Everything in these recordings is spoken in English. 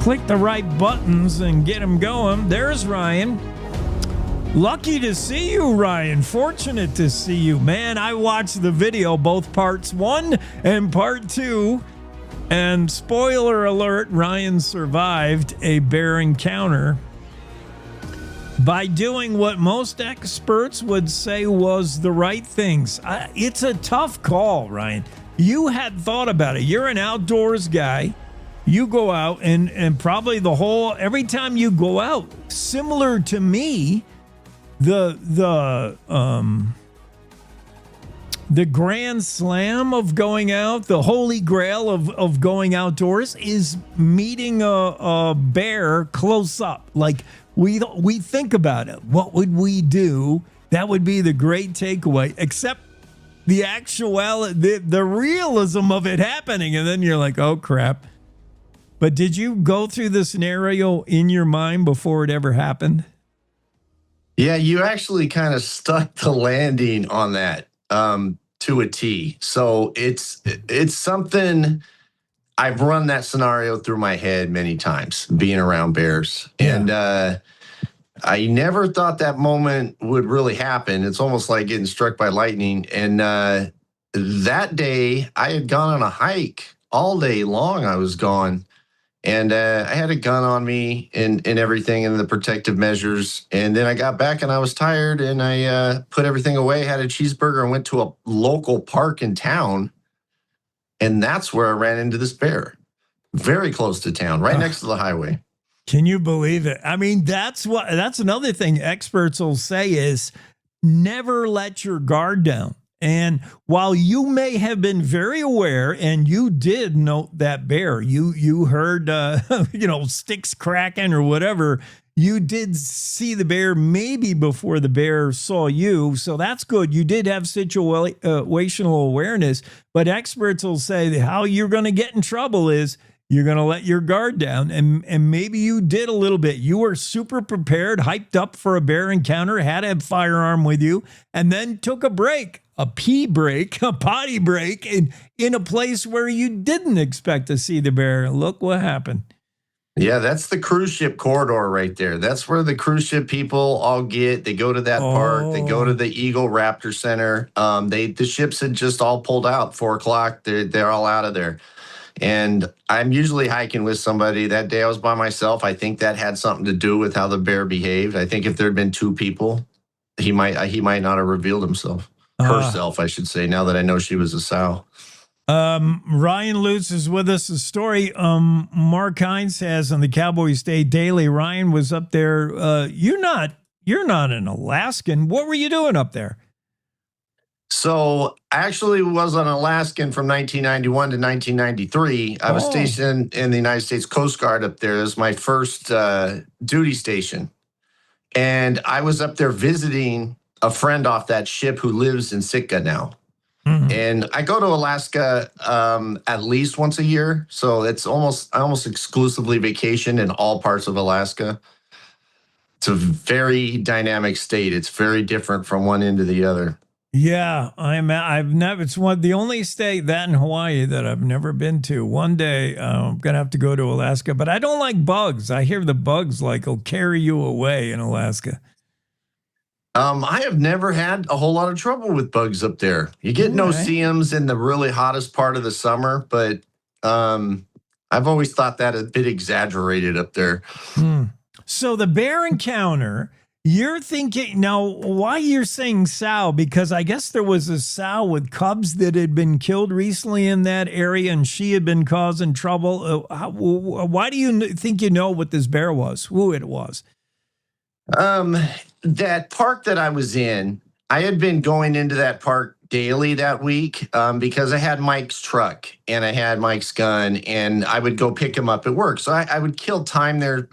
click the right buttons and get them going. There's Ryan. Lucky to see you, Ryan. Fortunate to see you. Man, I watched the video, both parts 1 and part 2. And spoiler alert, Ryan survived a bear encounter by doing what most experts would say was the right things. It's a tough call, Ryan. You had thought about it. You're an outdoors guy. You go out and probably every time you go out, similar to me, the grand slam of going out, the holy grail of going outdoors is meeting a bear close up. Like we think about it. What would we do? That would be the great takeaway, except the actuality, the realism of it happening. And then you're like, oh crap. But did you go through the scenario in your mind before it ever happened? Yeah, you actually kind of stuck the landing on that to a T. So it's something I've run that scenario through my head many times, being around bears. Yeah. And I never thought that moment would really happen. It's almost like getting struck by lightning. And that day, I had gone on a hike all day long. I was gone. And I had a gun on me and everything and the protective measures. And then I got back and I was tired and I put everything away, had a cheeseburger and went to a local park in town. And that's where I ran into this bear. Very close to town, right next to the highway. Can you believe it? I mean, that's another thing experts will say is never let your guard down. And while you may have been very aware, and you did note that bear, you heard, sticks cracking or whatever, you did see the bear maybe before the bear saw you. So that's good. You did have situational awareness, but experts will say that how you're going to get in trouble is you're going to let your guard down. And maybe you did a little bit. You were super prepared, hyped up for a bear encounter, had a firearm with you, and then took a break. A pee break, a potty break in a place where you didn't expect to see the bear. Look what happened. Yeah, that's the cruise ship corridor right there. That's where the cruise ship people all get. They go to that park. They go to the Eagle Raptor Center. The ships had just all pulled out, 4:00. They're all out of there. And I'm usually hiking with somebody. That day I was by myself. I think that had something to do with how the bear behaved. I think if there had been 2 people, he might not have revealed himself. Herself, I should say, now that I know she was a sow. Ryan Lutes is with us. The story Mark Hines has on the Cowboy State Daily. Ryan was up there. You're not an Alaskan. What were you doing up there? So I actually was an Alaskan from 1991 to 1993. I was stationed in the United States Coast Guard up there. It was my first duty station. And I was up there visiting a friend off that ship who lives in Sitka now. Mm-hmm. And I go to Alaska at least once a year. So I almost exclusively vacation in all parts of Alaska. It's a very dynamic state. It's very different from one end to the other. Yeah, it's the only state, that in Hawaii, that I've never been to. One day I'm going to have to go to Alaska, but I don't like bugs. I hear the bugs will carry you away in Alaska. I have never had a whole lot of trouble with bugs up there. You get no-see-ums in the really hottest part of the summer, but I've always thought that a bit exaggerated up there. So the bear encounter, you're thinking, now why you're saying sow? Because I guess there was a sow with cubs that had been killed recently in that area, and she had been causing trouble. Why do you think you know what this bear was, who it was? That park that I was in, I had been going into that park daily that week because I had Mike's truck and I had Mike's gun, and I would go pick him up at work. So I would kill time there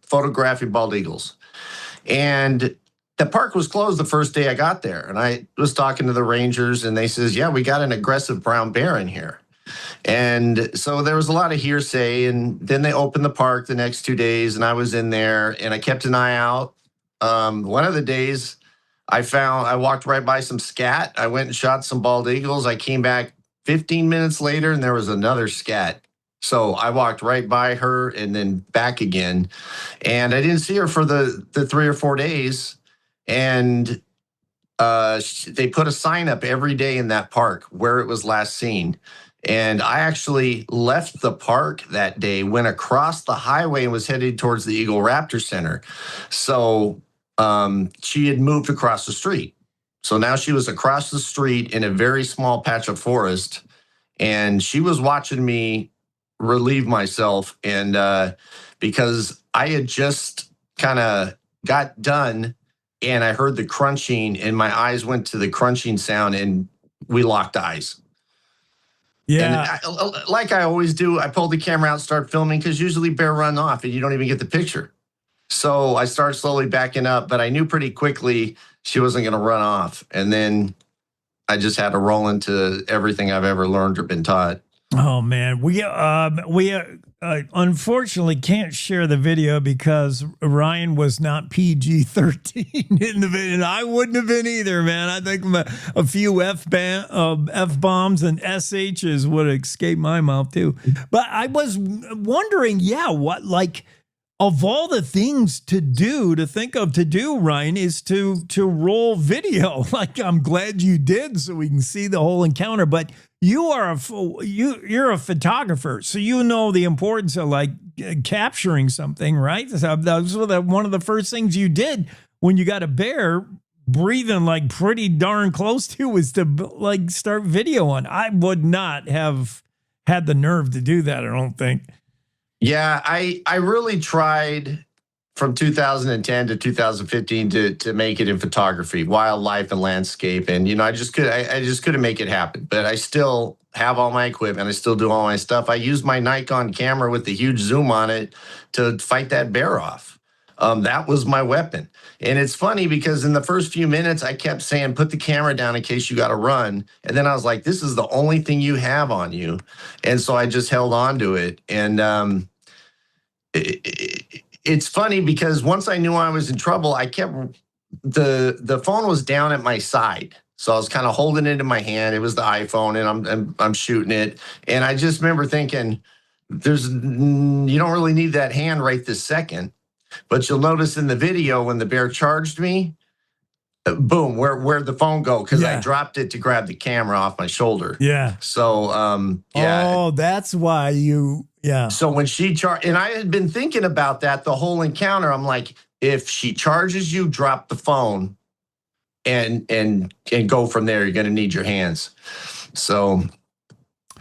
photographing bald eagles. And the park was closed the first day I got there. And I was talking to the rangers, and they says, yeah, we got an aggressive brown bear in here. And so there was a lot of hearsay. And then they opened the park the next 2 days, and I was in there, and I kept an eye out. One of the days I walked right by some scat. I went and shot some bald eagles. I came back 15 minutes later, and there was another scat So I walked right by her and then back again. And I didn't see her for the 3 or 4 days. And they put a sign up every day in that park where it was last seen. And I actually left the park that day, went across the highway and was headed towards the Eagle Raptor Center. So she had moved across the street. So now she was across the street in a very small patch of forest. And she was watching me relieve myself. And because I had just kind of got done and I heard the crunching and my eyes went to the crunching sound and we locked eyes. Yeah. And like I always do, I pulled the camera out and start filming because usually bear run off and you don't even get the picture. So I started slowly backing up, but I knew pretty quickly she wasn't going to run off. And then I just had to roll into everything I've ever learned or been taught. Oh man, we unfortunately can't share the video because Ryan was not PG-13 in the video, and I wouldn't have been either, man. I think a few F-bombs and SHs would escape my mouth too. But I was wondering, what like of all the things to think of to do, Ryan, is to roll video. Like, I'm glad you did so we can see the whole encounter. But you're a photographer, so you know the importance of like capturing something, right? So that was one of the first things you did when you got a bear breathing like pretty darn close to was to like start video on. I would not have had the nerve to do that, I don't think. Yeah, I really tried from 2010 to 2015 to make it in photography, wildlife and landscape, and I just couldn't make it happen. But I still have all my equipment. I still do all my stuff. I use my Nikon camera with the huge zoom on it to fight that bear off. That was my weapon. And it's funny because in the first few minutes, I kept saying, put the camera down in case you got to run. And then I was like, this is the only thing you have on you. And so I just held on to it. And it's funny because once I knew I was in trouble, I kept the phone was down at my side. So I was kind of holding it in my hand. It was the iPhone and I'm shooting it. And I just remember thinking, you don't really need that hand right this second. But you'll notice in the video when the bear charged me, boom, where'd the phone go? Because I dropped it to grab the camera off my shoulder. Yeah. So, Oh, that's why yeah. So when she charged, and I had been thinking about that the whole encounter. I'm like, if she charges you, drop the phone and go from there. You're going to need your hands. So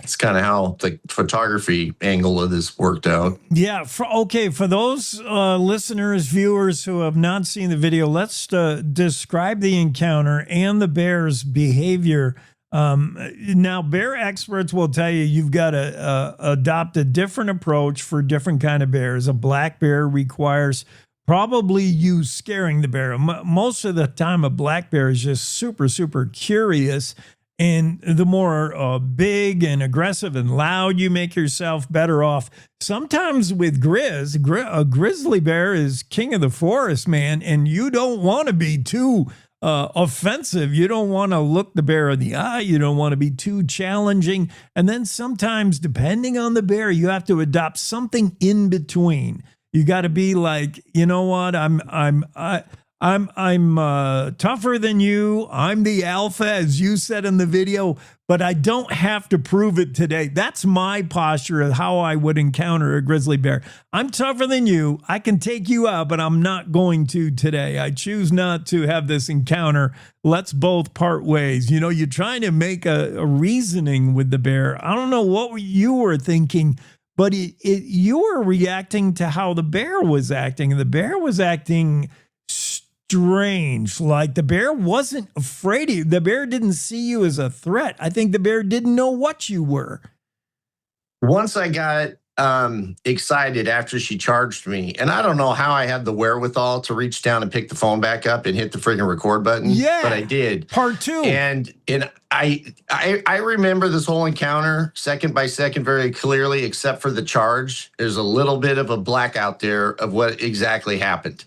it's kind of how the photography angle of this worked out. Yeah. For those listeners, viewers who have not seen the video, let's describe the encounter and the bear's behavior. Now, bear experts will tell you you've got to adopt a different approach for different kind of bears. A black bear requires probably you scaring the bear. Most of the time, a black bear is just super, super curious. And the more big and aggressive and loud you make yourself, better off. Sometimes with a grizzly bear is king of the forest, man, and you don't want to be too offensive. You don't want to look the bear in the eye. You don't want to be too challenging. And then sometimes, depending on the bear, you have to adopt something in between. You got to be like, you know what? I'm tougher than you. I'm the alpha, as you said in the video, but I don't have to prove it today. That's my posture of how I would encounter a grizzly bear. I'm tougher than you. I can take you out, but I'm not going to today. I choose not to have this encounter. Let's both part ways. You're trying to make a reasoning with the bear. I don't know what you were thinking, but you were reacting to how the bear was acting. And the bear was acting strange. Like the bear wasn't afraid of you. The bear didn't see you as a threat. I think the bear didn't know what you were. Once I got excited after she charged me, and I don't know how I had the wherewithal to reach down and pick the phone back up and hit the friggin' record button. Yeah, but I did. Part two. And I remember this whole encounter second by second very clearly, except for the charge. There's a little bit of a blackout there of what exactly happened.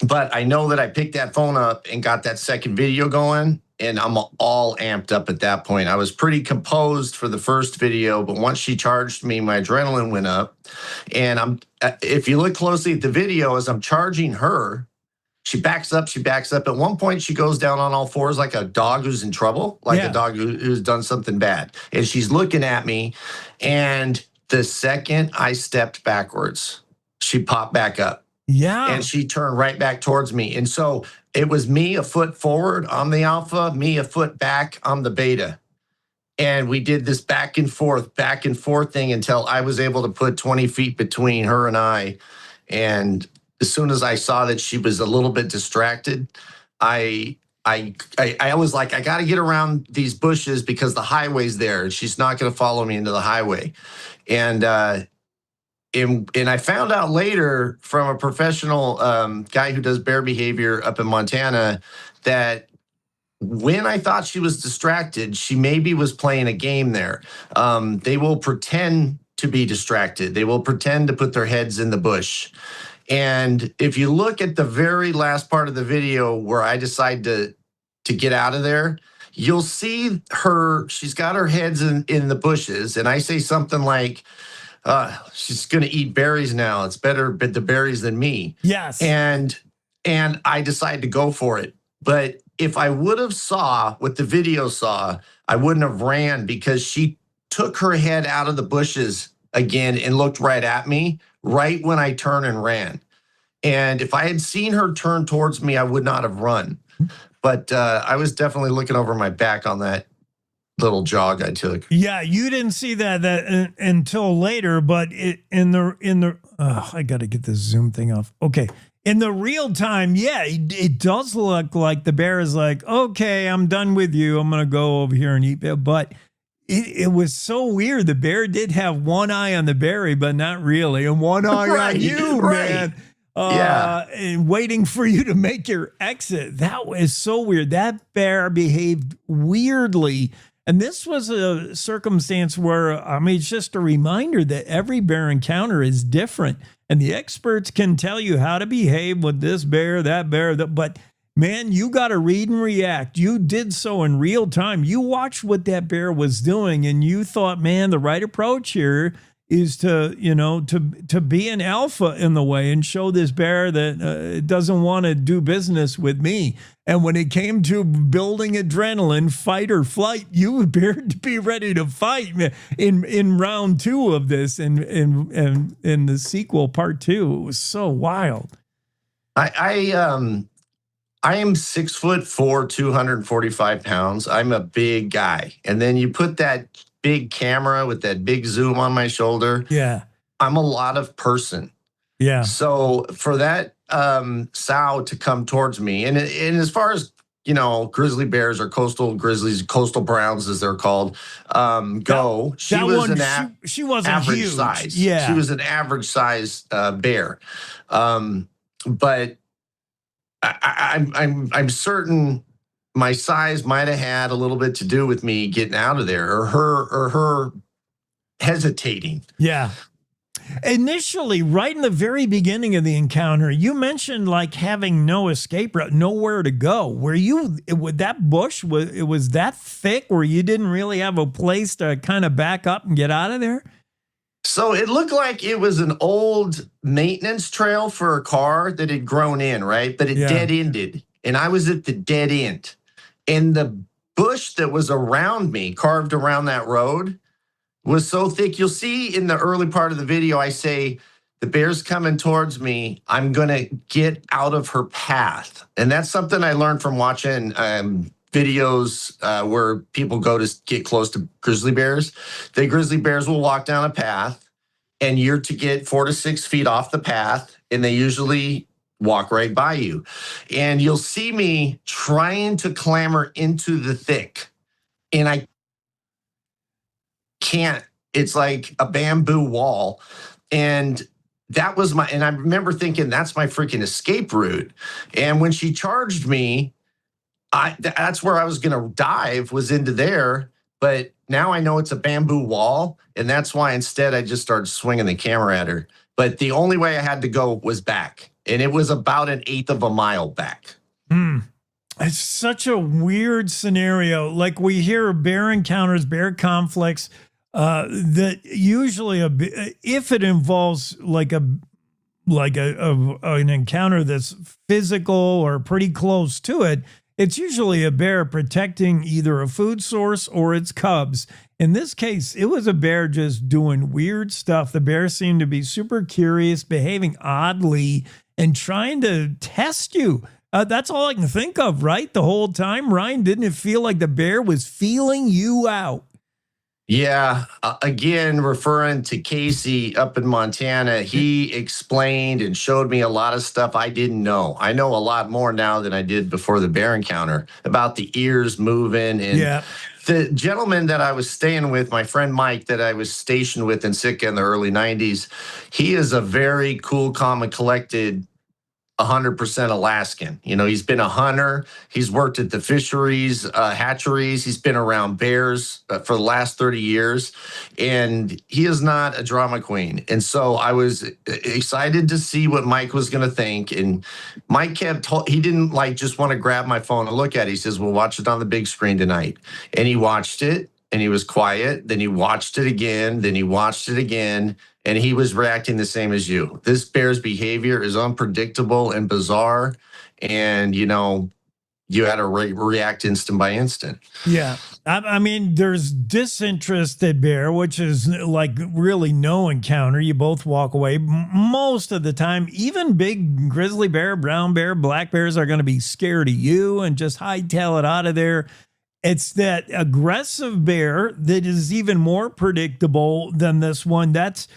But I know that I picked that phone up and got that second video going. and I'm all amped up at that point. I was pretty composed for the first video, but once she charged me, my adrenaline went up. And if you look closely at the video, as I'm charging her, she backs up. She backs up. At one point, she goes down on all fours like a dog who's in trouble, like a dog who's done something bad. And she's looking at me. And the second I stepped backwards, she popped back up. Yeah. And she turned right back towards me. And so it was me a foot forward on the alpha, me a foot back on the beta. And we did this back and forth thing until I was able to put 20 feet between her and I. And as soon as I saw that she was a little bit distracted, I was like, I got to get around these bushes because the highway's there. She's not going to follow me into the highway. And I found out later from a professional guy who does bear behavior up in Montana that when I thought she was distracted, she maybe was playing a game there. They will pretend to be distracted. They will pretend to put their heads in the bush. And if you look at the very last part of the video where I decide to get out of there, you'll see her, she's got her heads in the bushes. And I say something like, she's going to eat berries now. It's better the berries than me. Yes. And I decided to go for it. But if I would have saw what the video saw, I wouldn't have ran because she took her head out of the bushes again and looked right at me right when I turned and ran. And if I had seen her turn towards me, I would not have run. But I was definitely looking over my back on that little jog I took. Yeah, you didn't see that until later, but in the I got to get this Zoom thing off. Okay. In the real time, yeah, it does look like the bear is like, okay, I'm done with you. I'm going to go over here and eat. But it was so weird. The bear did have one eye on the berry, but not really. And one eye on you, man. And waiting for you to make your exit. That was so weird. That bear behaved weirdly. And this was a circumstance where, I mean, it's just a reminder that every bear encounter is different. And the experts can tell you how to behave with this bear, that bear, but man, you got to read and react. You did so in real time. You watched what that bear was doing and you thought, man, the right approach here is to be an alpha in the way and show this bear that doesn't want to do business with me. And when it came to building adrenaline, fight or flight, you appeared to be ready to fight in round 2 of this and in the sequel part 2. It was so wild. I am 6'4", 245 pounds. I'm a big guy. And then you put that big camera with that big zoom on my shoulder. Yeah. I'm a lot of person. Yeah. So for that sow to come towards me, and as far as, grizzly bears or coastal grizzlies, coastal browns as they're called, she wasn't average huge. Size. Yeah. She was an average size bear. But I'm certain my size might have had a little bit to do with me getting out of there or her hesitating. Yeah. Initially, right in the very beginning of the encounter, you mentioned like having no escape route, nowhere to go. With that bush, it was that thick where you didn't really have a place to kind of back up and get out of there? So it looked like it was an old maintenance trail for a car that had grown in, right? But it dead-ended, and I was at the dead end. And the bush that was around me, carved around that road, was so thick. You'll see in the early part of the video, I say, the bear's coming towards me. I'm going to get out of her path. And that's something I learned from watching videos where people go to get close to grizzly bears. The grizzly bears will walk down a path, and you're to get 4 to 6 feet off the path, and they usually walk right by you. And you'll see me trying to clamber into the thick, and I can't. It's like a bamboo wall. And that was and I remember thinking, that's my freaking escape route. And when she charged me, that's where I was going to dive, was into there. But now I know it's a bamboo wall. And that's why instead I just started swinging the camera at her. But the only way I had to go was back. And it was about 1/8 of a mile back. It's such a weird scenario. Like we hear bear encounters, bear conflicts, that usually if it involves like an encounter that's physical or pretty close to it, it's usually a bear protecting either a food source or its cubs. In this case, it was a bear just doing weird stuff. The bear seemed to be super curious, behaving oddly, and trying to test you. That's all I can think of, right? The whole time, Ryan, didn't it feel like the bear was feeling you out? Yeah. Again, referring to Casey up in Montana, he explained and showed me a lot of stuff I didn't know. I know a lot more now than I did before the bear encounter about the ears moving. And Yeah. the gentleman that I was staying with, my friend Mike, that I was stationed with in Sitka in the early 90s, he is a very cool, calm, and collected 100% Alaskan. You know, he's been a hunter. He's worked at the fisheries, hatcheries. He's been around bears for the last 30 years. And he is not a drama queen. And so I was excited to see what Mike was going to think. And Mike he didn't like just want to grab my phone and look at it. He says, "We'll watch it on the big screen tonight." And he watched it and he was quiet. Then he watched it again. Then he watched it again. And he was reacting the same as you. This bear's behavior is unpredictable and bizarre. And, you know, you had to react instant by instant. Yeah. I mean, there's disinterested bear, which is like really no encounter. You both walk away. Most of the time, even big grizzly bear, brown bear, black bears are going to be scared of you and just hightail it out of there. It's that aggressive bear that is even more predictable than this one. That's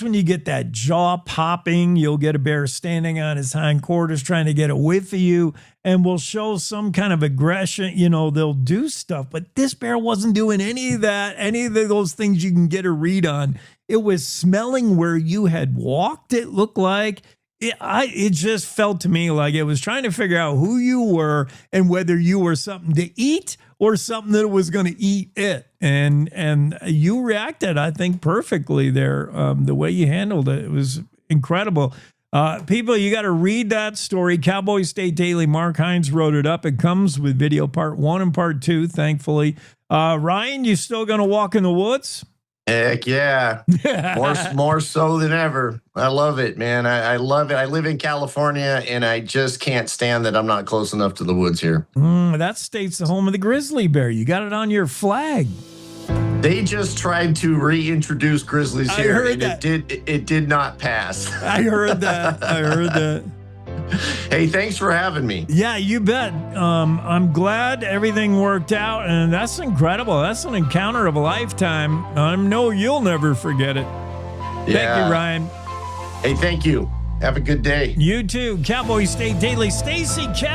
when you get that jaw popping. You'll get a bear standing on his hindquarters trying to get a whiff of you and will show some kind of aggression. You know, they'll do stuff, but this bear wasn't doing any of that, any of those things you can get a read on. It was smelling where you had walked, it looked like. It just felt to me like it was trying to figure out who you were and whether you were something to eat or something that was going to eat it. And you reacted, I think, perfectly there. The way you handled it, it was incredible. People, you got to read that story. Cowboy State Daily, Mark Hines wrote it up. It comes with video part 1 and part 2, thankfully. Ryan, you still going to walk in the woods? Heck yeah. More so than ever. I love it, man. I love it. I live in California, and I just can't stand that I'm not close enough to the woods here. That state's the home of the grizzly bear. You got it on your flag. They just tried to reintroduce grizzlies here, and that. it did not pass. I heard that. Hey, thanks for having me. Yeah, you bet. I'm glad everything worked out, and that's incredible. That's an encounter of a lifetime. I know you'll never forget it. Yeah. Thank you, Ryan. Hey, thank you. Have a good day. You too. Cowboy State Daily, Stacy Kess.